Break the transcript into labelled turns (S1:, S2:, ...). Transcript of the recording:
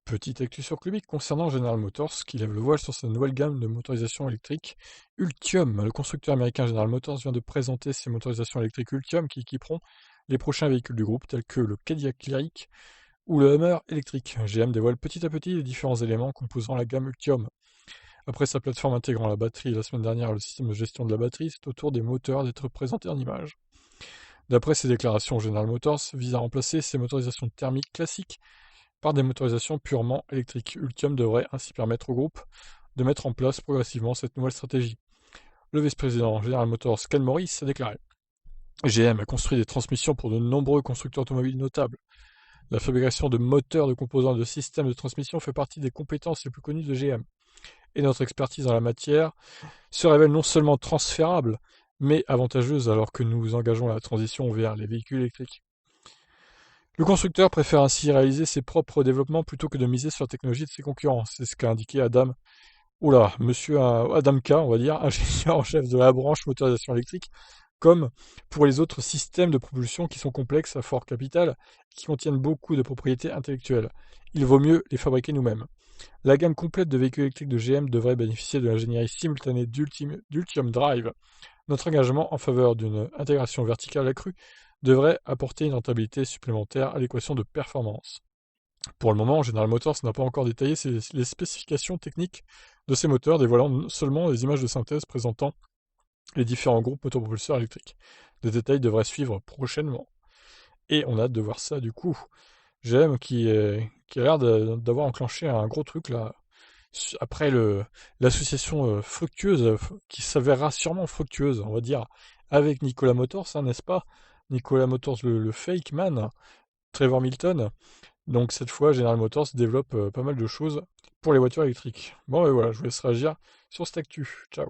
S1: Petite actu sur Clubic concernant General Motors qui lève le voile sur sa nouvelle gamme de motorisation électrique Ultium. Le constructeur américain General Motors vient de présenter ses motorisations électriques Ultium qui équiperont les prochains véhicules du groupe tels que le Cadillac Lyriq ou le Hummer électrique. GM dévoile petit à petit les différents éléments composant la gamme Ultium. Après sa plateforme intégrant la batterie la semaine dernière, le système de gestion de la batterie, c'est au tour des moteurs d'être présenté en images. D'après ses déclarations, General Motors vise à remplacer ses motorisations thermiques classiques par des motorisations purement électriques. Ultium devrait ainsi permettre au groupe de mettre en place progressivement cette nouvelle stratégie. Le vice-président General Motors, Ken Morris, a déclaré: GM a construit des transmissions pour de nombreux constructeurs automobiles notables. La fabrication de moteurs, de composants et de systèmes de transmission fait partie des compétences les plus connues de GM. Et notre expertise en la matière se révèle non seulement transférable, mais avantageuse alors que nous engageons la transition vers les véhicules électriques. Le constructeur préfère ainsi réaliser ses propres développements plutôt que de miser sur la technologie de ses concurrents. C'est ce qu'a indiqué Monsieur Adam K, on va dire, ingénieur en chef de la branche motorisation électrique. Comme pour les autres systèmes de propulsion qui sont complexes à fort capital et qui contiennent beaucoup de propriétés intellectuelles, il vaut mieux les fabriquer nous-mêmes. La gamme complète de véhicules électriques de GM devrait bénéficier de l'ingénierie simultanée d'Ultium Drive. Notre engagement en faveur d'une intégration verticale accrue devrait apporter une rentabilité supplémentaire à l'équation de performance. Pour le moment, General Motors n'a pas encore détaillé les spécifications techniques de ces moteurs, dévoilant seulement les images de synthèse présentant les différents groupes motopropulseurs électriques. Des détails devraient suivre prochainement. Et on a hâte de voir ça du coup. GM qui a l'air d'avoir enclenché un gros truc là, après l'association fructueuse, qui s'avérera sûrement fructueuse, on va dire, avec Nikola Motors, hein, n'est-ce pas? Nikola Motors, le fake man, Trevor Milton. Donc cette fois, General Motors développe pas mal de choses pour les voitures électriques. Bon, et voilà, je vous laisse réagir sur cette actu. Ciao.